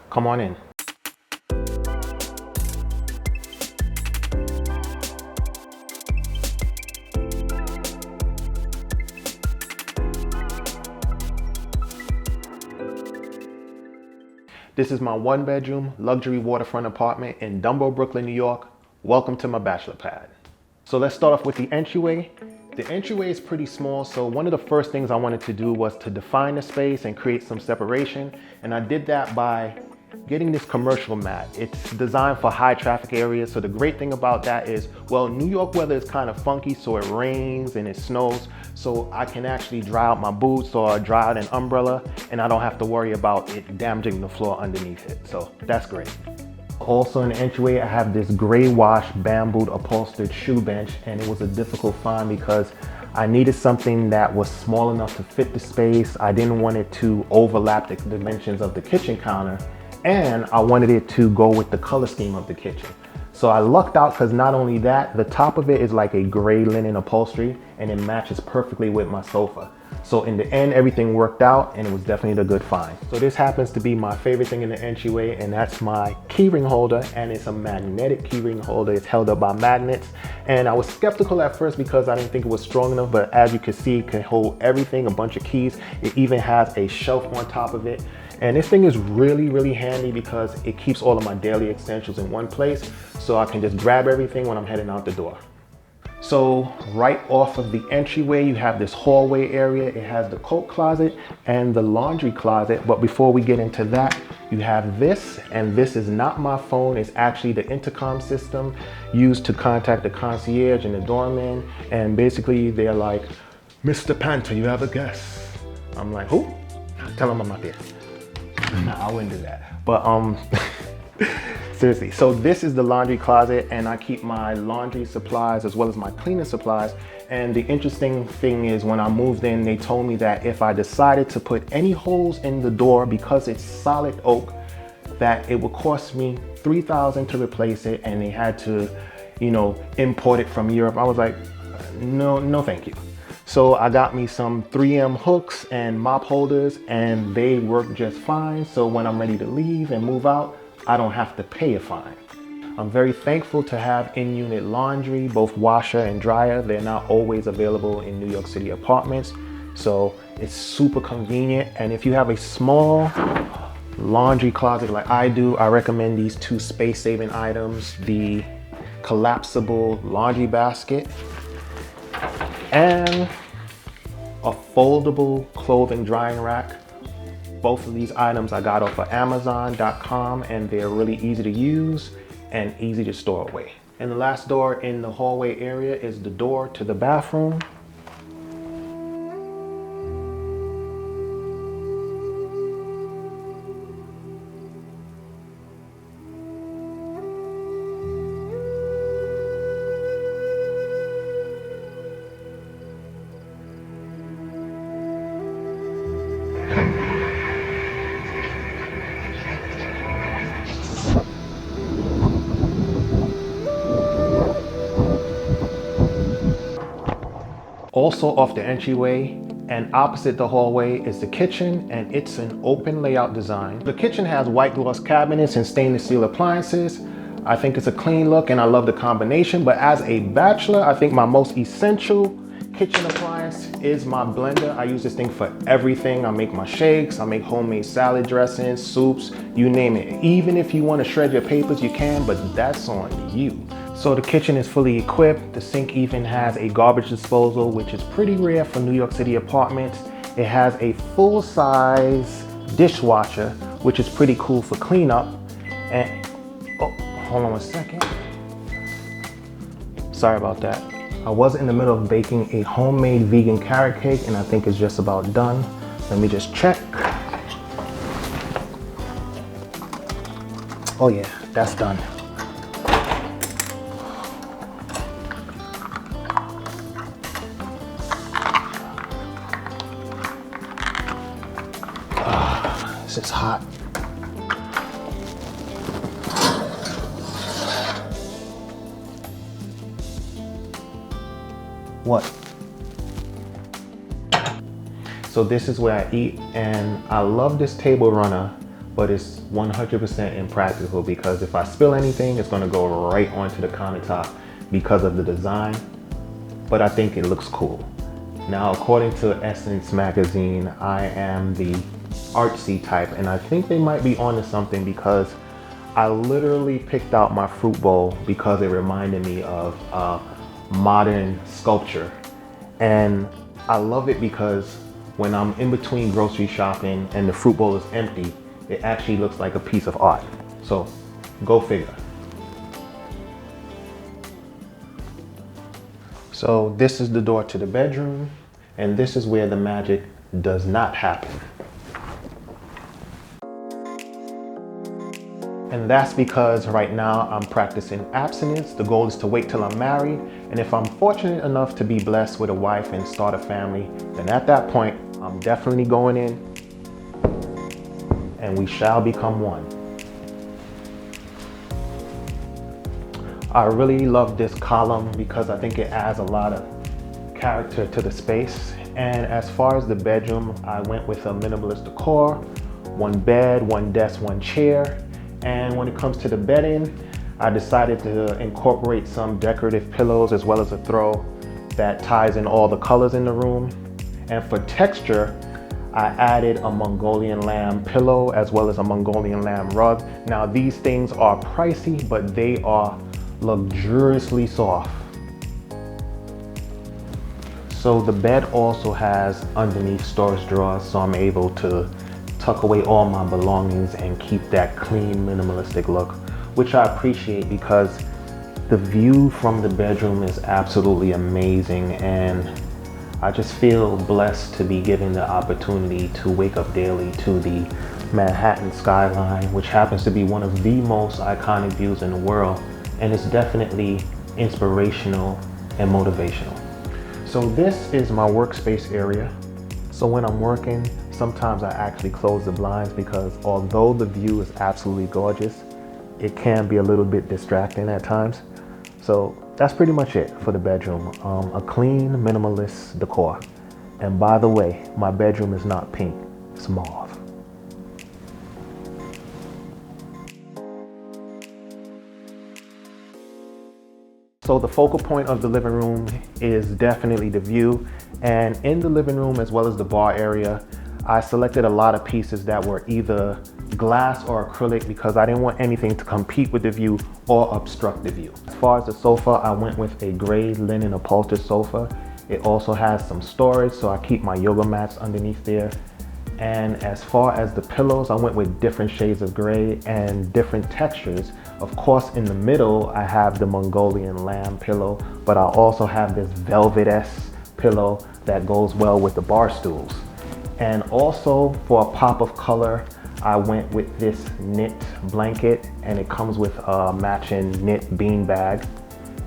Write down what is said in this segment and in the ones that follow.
Come on in. This is my 1-bedroom luxury waterfront apartment in Dumbo, Brooklyn, New York. Welcome to my bachelor pad. So let's start off with the entryway. The entryway is pretty small, so one of the first things I wanted to do was to define the space and create some separation. And I did that by getting this commercial mat. It's designed for high traffic areas. So the great thing about that is, well, New York weather is kind of funky, so it rains and it snows. So I can actually dry out my boots or dry out an umbrella, and I don't have to worry about it damaging the floor underneath it. So that's great. Also in the entryway, I have this gray wash bamboo upholstered shoe bench, and it was a difficult find because I needed something that was small enough to fit the space. I didn't want it to overlap the dimensions of the kitchen counter, and I wanted it to go with the color scheme of the kitchen. So I lucked out because not only that, the top of it is like a gray linen upholstery and it matches perfectly with my sofa. So in the end, everything worked out and it was definitely a good find. So this happens to be my favorite thing in the entryway, and that's my keyring holder, and it's a magnetic keyring holder. It's held up by magnets, and I was skeptical at first because I didn't think it was strong enough, but as you can see, it can hold everything, a bunch of keys. It even has a shelf on top of it. And this thing is really handy because it keeps all of my daily essentials in one place, so I can just grab everything when I'm heading out the door. So right off of the entryway, you have this hallway area. It has the coat closet and the laundry closet. But before we get into that, you have this, and this is not my phone. It's actually the intercom system used to contact the concierge and the doorman. And basically they're like, "Mr. Panther, you have a guest." I'm like, "Who?" Tell them I'm not there. Nah, I wouldn't do that. But seriously, so this is the laundry closet, and I keep my laundry supplies as well as my cleaning supplies. And the interesting thing is, when I moved in, they told me that if I decided to put any holes in the door, because it's solid oak, that it would cost me $3,000 to replace it, and they had to, import it from Europe. I was like, no, thank you. So I got me some 3M hooks and mop holders, and they work just fine. So when I'm ready to leave and move out, I don't have to pay a fine. I'm very thankful to have in-unit laundry, both washer and dryer. They're not always available in New York City apartments, so it's super convenient. And if you have a small laundry closet like I do, I recommend these two space-saving items: the collapsible laundry basket and a foldable clothing drying rack. Both of these items I got off of Amazon.com, and they're really easy to use and easy to store away. And the last door in the hallway area is the door to the bathroom. Also off the entryway and opposite the hallway is the kitchen, and it's an open layout design. The kitchen has white gloss cabinets and stainless steel appliances. I think it's a clean look and I love the combination, but as a bachelor, I think my most essential kitchen appliance is my blender. I use this thing for everything. I make my shakes, I make homemade salad dressings, soups, you name it. Even if you want to shred your papers, you can, but that's on you. So the kitchen is fully equipped. The sink even has a garbage disposal, which is pretty rare for New York City apartments. It has a full-size dishwasher, which is pretty cool for cleanup. And, oh, hold on 1 second. Sorry about that. I was in the middle of baking a homemade vegan carrot cake, and I think it's just about done. Let me just check. Oh yeah, that's done. This is hot. What? So this is where I eat, and I love this table runner but it's 100% impractical because if I spill anything, it's gonna go right onto the countertop because of the design, but I think it looks cool. Now, according to Essence magazine, I am the artsy type, and I think they might be onto something because I literally picked out my fruit bowl because it reminded me of modern sculpture. And I love it because when I'm in between grocery shopping and the fruit bowl is empty, it actually looks like a piece of art. So go figure. So this is the door to the bedroom, and this is where the magic does not happen. And that's because right now I'm practicing abstinence. The goal is to wait till I'm married. And if I'm fortunate enough to be blessed with a wife and start a family, then at that point, I'm definitely going in and we shall become one. I really love this column because I think it adds a lot of character to the space. And as far as the bedroom, I went with a minimalist decor, one bed, one desk, one chair. And when it comes to the bedding, I decided to incorporate some decorative pillows as well as a throw that ties in all the colors in the room. And for texture, I added a Mongolian lamb pillow as well as a Mongolian lamb rug. Now these things are pricey, but they are luxuriously soft. So the bed also has underneath storage drawers, so I'm able to tuck away all my belongings and keep that clean, minimalistic look, which I appreciate because the view from the bedroom is absolutely amazing, and I just feel blessed to be given the opportunity to wake up daily to the Manhattan skyline, which happens to be one of the most iconic views in the world, and it's definitely inspirational and motivational. So this is my workspace area. So when I'm working, sometimes I actually close the blinds because although the view is absolutely gorgeous, it can be a little bit distracting at times. So that's pretty much it for the bedroom. A clean, minimalist decor. And by the way, my bedroom is not pink, it's mauve. So the focal point of the living room is definitely the view. And in the living room as well as the bar area, I selected a lot of pieces that were either glass or acrylic because I didn't want anything to compete with the view or obstruct the view. As far as the sofa, I went with a gray linen upholstered sofa. It also has some storage, so I keep my yoga mats underneath there. And as far as the pillows, I went with different shades of gray and different textures. Of course, in the middle, I have the Mongolian lamb pillow, but I also have this velvet-esque pillow that goes well with the bar stools. And also for a pop of color, I went with this knit blanket, and it comes with a matching knit bean bag.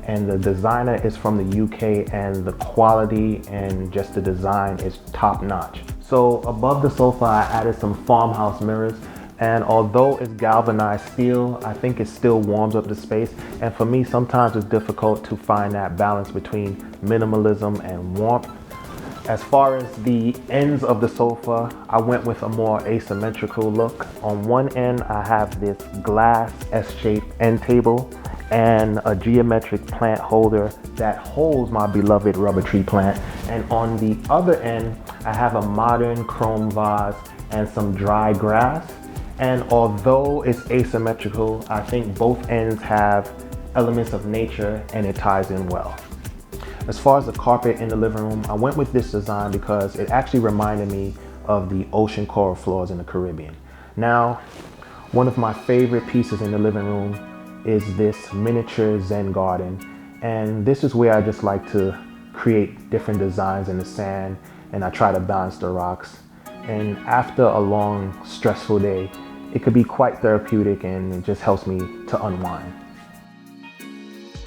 And the designer is from the UK, and the quality and just the design is top notch. So above the sofa, I added some farmhouse mirrors. And although it's galvanized steel, I think it still warms up the space. And for me, sometimes it's difficult to find that balance between minimalism and warmth. As far as the ends of the sofa, I went with a more asymmetrical look. On one end, I have this glass S-shaped end table and a geometric plant holder that holds my beloved rubber tree plant. And on the other end, I have a modern chrome vase and some dry grass. And although it's asymmetrical, I think both ends have elements of nature and it ties in well. As far as the carpet in the living room, I went with this design because it actually reminded me of the ocean coral floors in the Caribbean. Now, one of my favorite pieces in the living room is this miniature Zen garden. And this is where I just like to create different designs in the sand, and I try to balance the rocks. And after a long, stressful day, it could be quite therapeutic, and it just helps me to unwind.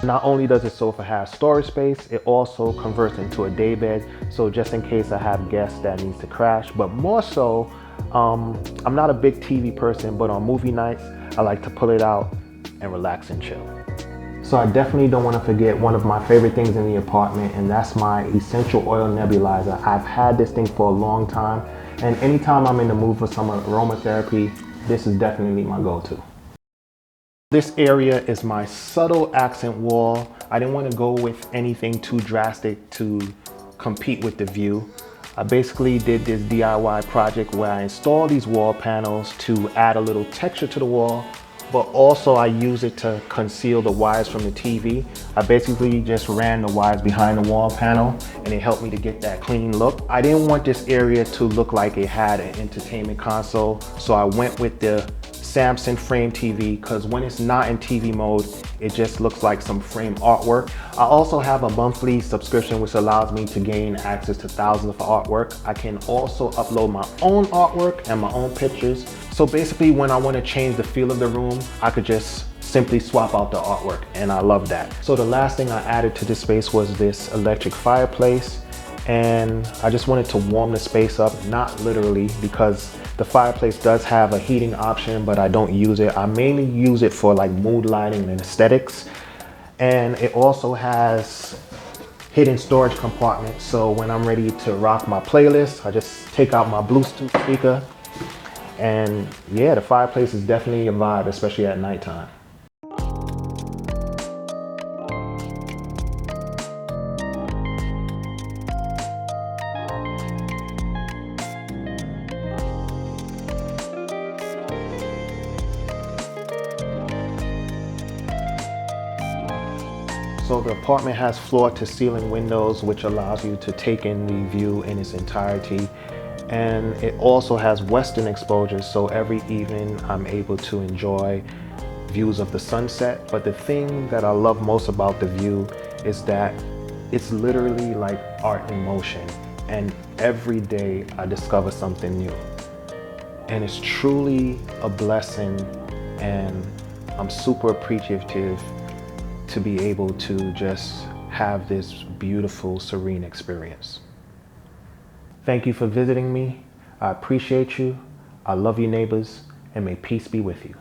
Not only does the sofa have storage space, it also converts into a day bed. So just in case I have guests that needs to crash, but more so, I'm not a big TV person, but on movie nights, I like to pull it out and relax and chill. So I definitely don't want to forget one of my favorite things in the apartment, and that's my essential oil nebulizer. I've had this thing for a long time, and anytime I'm in the mood for some aromatherapy, this is definitely my go-to. This area is my subtle accent wall. I didn't want to go with anything too drastic to compete with the view. I basically did this DIY project where I installed these wall panels to add a little texture to the wall, but also I use it to conceal the wires from the TV. I basically just ran the wires behind the wall panel and it helped me to get that clean look. I didn't want this area to look like it had an entertainment console, so I went with the Samsung Frame TV because when it's not in TV mode, it just looks like some frame artwork. I also have a monthly subscription which allows me to gain access to thousands of artwork. I can also upload my own artwork and my own pictures. So basically when I want to change the feel of the room, I could just simply swap out the artwork, and I love that. So the last thing I added to this space was this electric fireplace, and I just wanted to warm the space up, not literally, because the fireplace does have a heating option, but I don't use it. I mainly use it for like mood lighting and aesthetics. And it also has hidden storage compartment. So when I'm ready to rock my playlist, I just take out my Bluetooth speaker. And yeah, the fireplace is definitely a vibe, especially at nighttime. So the apartment has floor to ceiling windows, which allows you to take in the view in its entirety. And it also has western exposure, so every evening I'm able to enjoy views of the sunset. But the thing that I love most about the view is that it's literally like art in motion. And every day I discover something new. And it's truly a blessing, and I'm super appreciative to be able to just have this beautiful, serene experience. Thank you for visiting me. I appreciate you. I love you, neighbors, and may peace be with you.